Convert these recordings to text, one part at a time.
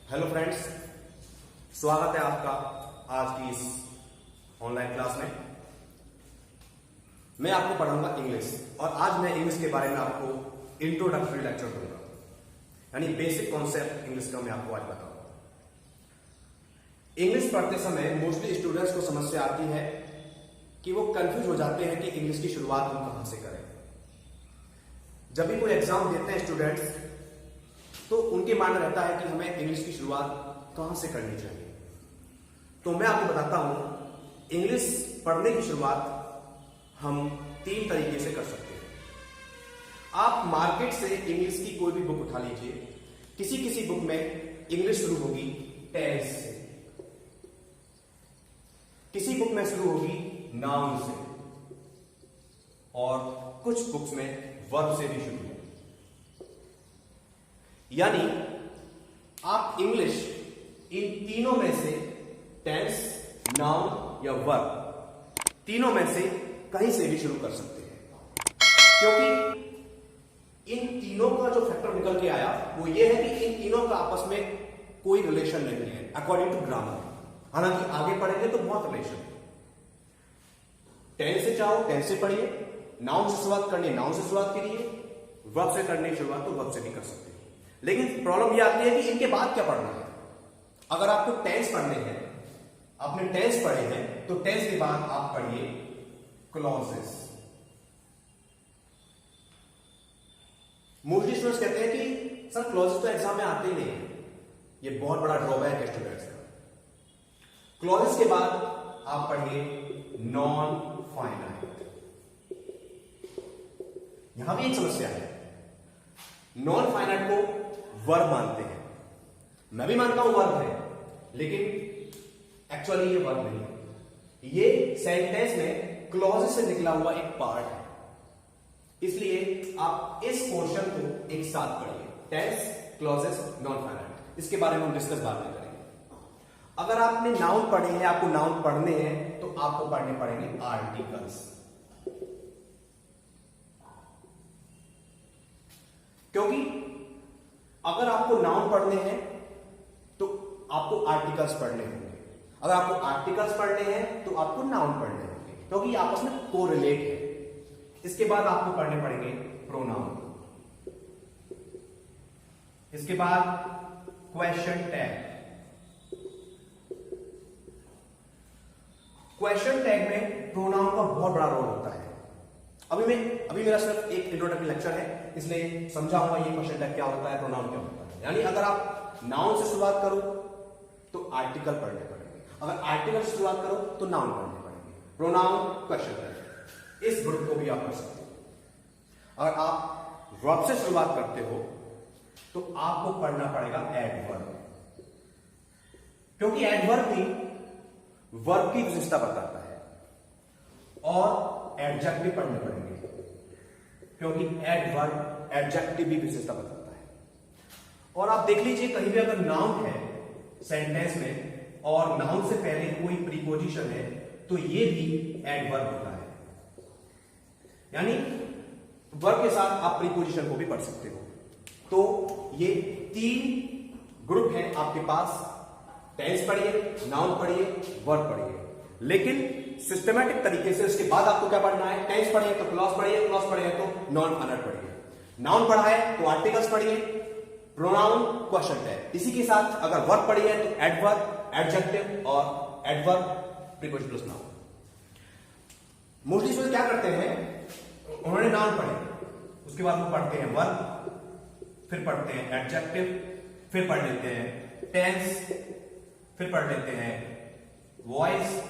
Hello friends, स्वागत है आपका आज की इस ऑनलाइन क्लास में। मैं आपको पढ़ाऊंगा इंग्लिश और आज मैं इंग्लिश के बारे में आपको इंट्रोडक्टरी लेक्चर दूंगा, यानी बेसिक कॉन्सेप्ट इंग्लिश का मैं आपको आज बताऊंगा। इंग्लिश पढ़ते समय मोस्टली स्टूडेंट्स को समस्या आती है कि वो कंफ्यूज हो जाते हैं कि इंग्लिश की शुरुआत हम कहां से करें। जब भी कोई एग्जाम देते हैं स्टूडेंट्स तो उनके माइंड में रहता है कि हमें इंग्लिश की शुरुआत कहां से करनी चाहिए। तो मैं आपको बताता हूं इंग्लिश पढ़ने की शुरुआत हम 3 तरीके से कर सकते हैं। आप मार्केट से इंग्लिश की कोई भी बुक उठा लीजिए, किसी बुक में इंग्लिश शुरू होगी टेंस से, किसी बुक में शुरू होगी नाउन से और कुछ बुक्स में वर्ब से भी शुरू होगी। यानी आप इंग्लिश इन तीनों में से टेंस, नाउन या वर्ब तीनों में से कहीं से भी शुरू कर सकते हैं, क्योंकि इन तीनों का जो फैक्टर निकल के आया वो ये है कि इन तीनों का आपस में कोई रिलेशन नहीं है अकॉर्डिंग टू ग्रामर। हालांकि आगे पढ़ेंगे तो बहुत रिलेशन है। टेंस से चाहो टेंस से पढ़िए, नाउन से शुरुआत करनी नाउन से शुरुआत करिए, वर्ब से करने की शुरुआत तो वर्ब से भी कर सकते हैं। लेकिन प्रॉब्लम यह आती है कि इनके बाद क्या पढ़ना है। अगर आपको टेंस पढ़ने हैं, आपने टेंस पढ़े हैं, तो टेंस के बाद आप पढ़िए क्लॉजेस। मोस्टली स्टूडेंट्स कहते हैं कि सर क्लॉजेस तो एग्जाम में आते ही नहीं है। यह बहुत बड़ा ड्रॉबैक है स्टूडेंट्स का। क्लॉजेस के बाद आप पढ़िए नॉन फाइनाइट। यहां भी एक समस्या है, नॉन फाइनाइट को वर्ब मानते हैं। मैं भी मानता हूं वर्ब है, लेकिन एक्चुअली ये वर्ब नहीं है। ये सेंटेंस में क्लॉज से निकला हुआ एक पार्ट है। इसलिए आप इस पोर्शन को एक साथ पढ़िए, टेंस, क्लॉजेस, नॉन फाइनाइट। इसके बारे में हम डिस्कस बाद में करेंगे। अगर आपने नाउन पढ़े हैं, आपको नाउन पढ़ने हैं, तो आपको पढ़ने पड़ेंगे आर्टिकल्स, क्योंकि अगर आपको नाउन पढ़ने हैं तो आपको आर्टिकल्स पढ़ने होंगे। अगर आपको आर्टिकल्स पढ़ने हैं तो आपको नाउन पढ़ने होंगे, क्योंकि आपस में कोरिलेट है। इसके बाद आपको पढ़ने पड़ेंगे प्रोनाउन, इसके बाद क्वेश्चन टैग। क्वेश्चन टैग में प्रोनाउन का बहुत बड़ा रोल होता है। अभी मेरा सिर्फ एक इंट्रोडक्टरी लेक्चर है, इसलिए समझाऊंगा ये क्वेश्चन टैग क्या होता है, प्रोनाउन क्या होता है। यानी अगर आप नाउन से शुरुआत करो तो आर्टिकल पढ़ने पड़ेंगे, अगर आर्टिकल से शुरुआत करो तो नाउन पढ़ने पड़ेंगे। प्रोनाउन, क्वेश्चन टैग, इस ग्रुप को भी आप कर सकते हो। अगर आप वर्ब से शुरुआत करते हो तो आपको पढ़ना पड़ेगा एडवर्ब, क्योंकि एडवर्ब भी वर्ब की विशेषता बताता है, और एडजेक्टिव पढ़ने पड़ेंगे, क्योंकि एडवर्ब एडजेक्टिव भी विशेषता बताता है। और आप देख लीजिए, कहीं भी अगर नाउन है सेंटेंस में और नाउन से पहले कोई प्रीपोजिशन है तो ये भी एडवर्ब होता है। यानी वर्ब के साथ आप प्रीपोजिशन को भी पढ़ सकते हो। तो ये 3 ग्रुप हैं आपके पास, टेंस पढ़िए, नाउन पढ़िए, वर्ब पढ़िए। लेकिन सिस्टमैटिक तरीके से उसके बाद आपको क्या पढ़ना है, टेंस पढ़िए तो क्लॉज पढ़िए, क्लॉज पढ़िए तो नॉन फाइनाइट पढ़िए, नाउन पढ़ा है तो आर्टिकल्स पढ़िए, प्रोनाउन, क्वेश्चन टैग। इसी के साथ अगर वर्ब पढ़िए तो एडवर्ब, एडजेक्टिव और adverb, preposition plus noun. Mostly student क्या करते हैं, उन्होंने नाउन पढ़े, उसके बाद वो पढ़ते हैं वर्ब, फिर पढ़ते हैं एडजेक्टिव, फिर पढ़ लेते हैं टेंस, फिर पढ़ लेते हैं वॉइस।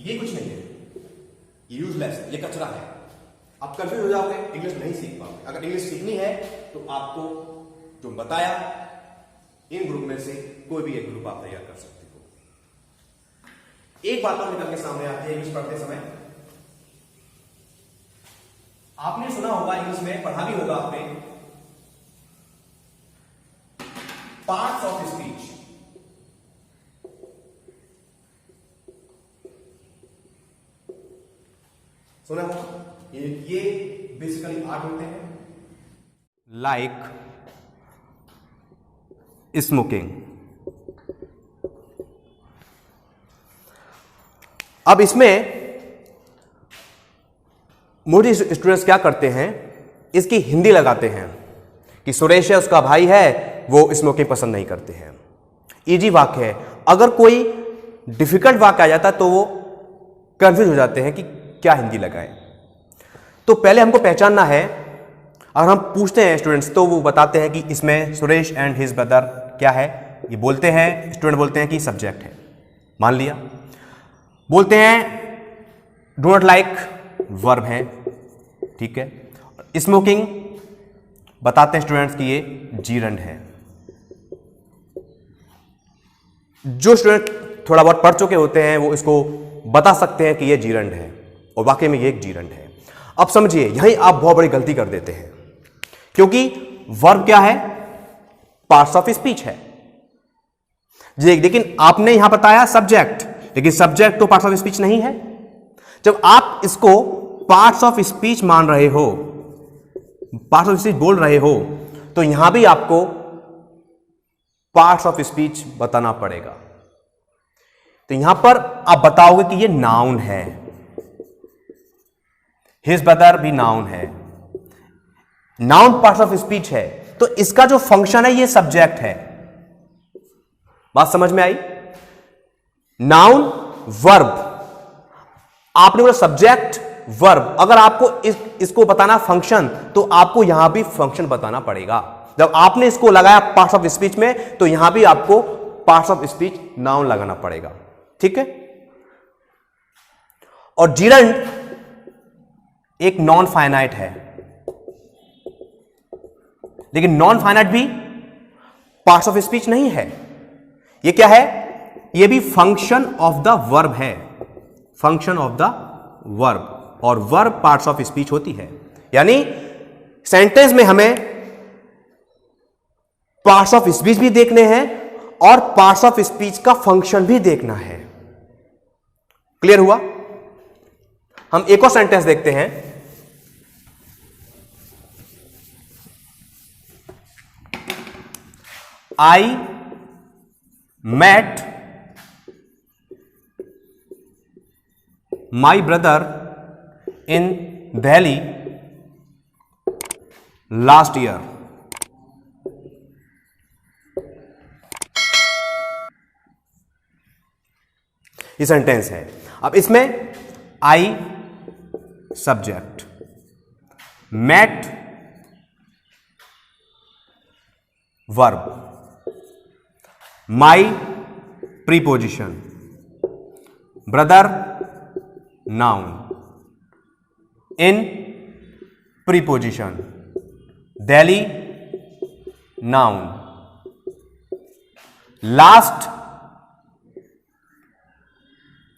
ये कुछ नहीं है, ये यूजलेस है, ये कचरा है। आप कंफ्यूज हो जाओगे, इंग्लिश नहीं सीख पाओगे। अगर इंग्लिश सीखनी है तो आपको जो बताया इन ग्रुप में से कोई भी एक ग्रुप आप तैयार कर सकते हो। एक बात और निकल के सामने आती है इंग्लिश पढ़ते समय। आपने सुना होगा, इंग्लिश में पढ़ा भी होगा आपने, पार्ट्स ऑफ स्पीच। सुना होगा, ये बेसिकली 8 होते हैं। Like smoking. अब इसमें मोस्टली स्टूडेंट्स क्या करते हैं, इसकी हिंदी लगाते हैं कि सुरेश है उसका भाई है, वो स्मोकिंग पसंद नहीं करते हैं। इजी वाक्य है। अगर कोई डिफिकल्ट वाक्य आ जाता है तो वो कंफ्यूज हो जाते हैं कि क्या हिंदी लगाएं। तो पहले हमको पहचानना है। अगर हम पूछते हैं स्टूडेंट्स तो वो बताते हैं कि इसमें सुरेश एंड हिज ब्रदर क्या है, ये बोलते हैं, स्टूडेंट बोलते हैं कि सब्जेक्ट है, मान लिया। बोलते हैं डू नॉट लाइक वर्ब है, ठीक है। स्मोकिंग बताते हैं स्टूडेंट्स कि ये जीरंड है। जो स्टूडेंट थोड़ा बहुत पढ़ चुके होते हैं वो इसको बता सकते हैं कि ये जीरंड है, और वाकई में ये एक जीरंड है। अब समझिए, यहीं आप बहुत बड़ी गलती कर देते हैं, क्योंकि वर्ब क्या है, पार्ट्स ऑफ स्पीच है। लेकिन आपने यहां बताया सब्जेक्ट, लेकिन सब्जेक्ट तो पार्ट्स ऑफ स्पीच नहीं है। जब आप इसको पार्ट्स ऑफ स्पीच मान रहे हो, पार्ट्स ऑफ स्पीच बोल रहे हो, तो यहां भी आपको पार्ट्स ऑफ स्पीच बताना पड़ेगा। तो यहां पर आप बताओगे कि ये नाउन है, हिज ब्रदर भी नाउन है, नाउन पार्ट्स ऑफ स्पीच है, तो इसका जो फंक्शन है ये सब्जेक्ट है। बात समझ में आई? नाउन वर्ब, आपने बोला सब्जेक्ट वर्ब। अगर आपको इसको बताना फंक्शन, तो आपको यहां भी फंक्शन बताना पड़ेगा। जब आपने इसको लगाया पार्ट्स ऑफ स्पीच में, तो यहां भी आपको पार्ट्स ऑफ स्पीच नाउन लगाना पड़ेगा, ठीक है। और जीरंड एक नॉन फाइनाइट है, लेकिन नॉन फाइनाइट भी पार्ट्स ऑफ स्पीच नहीं है। ये क्या है? ये भी फंक्शन ऑफ द वर्ब है, फंक्शन ऑफ द वर्ब, और वर्ब पार्ट्स ऑफ स्पीच होती है। यानी सेंटेंस में हमें पार्ट्स ऑफ स्पीच भी देखने हैं और पार्ट्स ऑफ स्पीच का फंक्शन भी देखना है। क्लियर हुआ? हम एक और सेंटेंस देखते हैं। I met my brother in Delhi last year. ये सेंटेंस है। अब इसमें I subject, met verb, my preposition, brother noun, in preposition, Delhi noun, last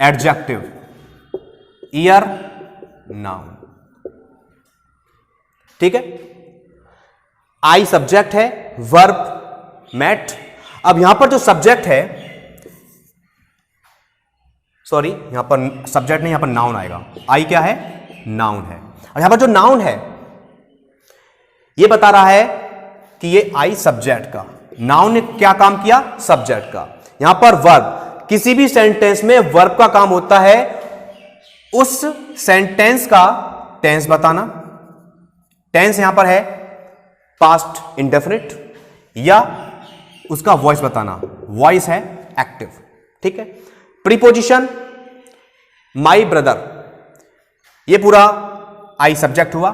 adjective, year noun. ठीक है, आई सब्जेक्ट है, वर्ब मेट। अब यहां पर जो सब्जेक्ट है, सॉरी यहां पर सब्जेक्ट नहीं, यहां पर नाउन आएगा। आई क्या है? नाउन है। और यहां पर जो नाउन है ये बता रहा है कि ये आई सब्जेक्ट का, नाउन ने क्या काम किया? सब्जेक्ट का। यहां पर वर्ब, किसी भी सेंटेंस में वर्ब का काम होता है उस सेंटेंस का टेंस बताना। टेंस यहां पर है पास्ट इंडेफिनिट, या उसका वॉइस बताना, वॉइस है एक्टिव। ठीक है। प्रीपोजिशन माई ब्रदर, ये पूरा आई सब्जेक्ट हुआ,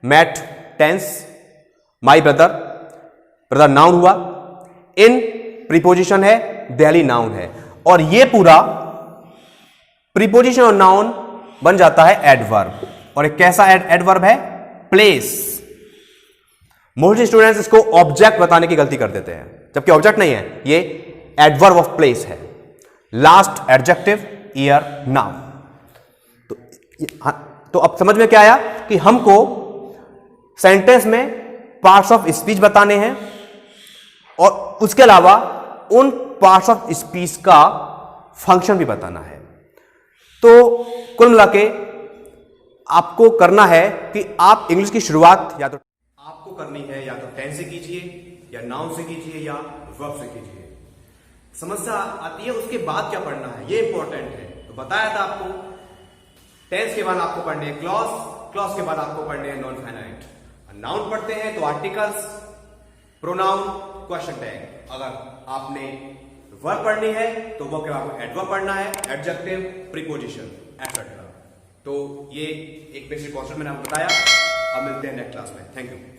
मैट tense, my brother, brother noun हुआ, इन प्रीपोजिशन है, दिल्ली नाउन है, और ये पूरा प्रीपोजिशन और नाउन बन जाता है एडवर्ब। और एक कैसा एडवर्ब है? प्लेस। मोस्ट स्टूडेंट्स इसको ऑब्जेक्ट बताने की गलती कर देते हैं, जबकि ऑब्जेक्ट नहीं है, ये एडवर्ब ऑफ प्लेस है। Last adjective, year noun. तो अब समझ में क्या आया कि हमको सेंटेंस में पार्ट्स ऑफ स्पीच बताने हैं और उसके अलावा उन पार्ट्स ऑफ स्पीच का फंक्शन भी बताना है। तो कुल मिला के आपको करना है कि आप इंग्लिश की शुरुआत या तो आपको करनी है, या तो टेंस से कीजिए या नाउन से कीजिए या वर्ब से कीजिए। समस्या आती है उसके बाद क्या पढ़ना है, ये इंपॉर्टेंट है। तो बताया था आपको टेंस के बाद आपको पढ़ने हैं क्लॉज के बाद आपको पढ़ने हैं नॉन फाइनाइट। नाउन पढ़ते हैं तो आर्टिकल्स, प्रोनाउन, क्वेश्चन टैग। अगर आपने वर्ब पढ़नी है तो वो के बाद आपको एडवर्ब पढ़ना है, एडजेक्टिव, प्रीपोजिशन एटसेट्रा। तो ये एक बेसिक कॉन्सेप्ट मैंने आपको बताया। अब मिलते हैं नेक्स्ट क्लास में। Thank you.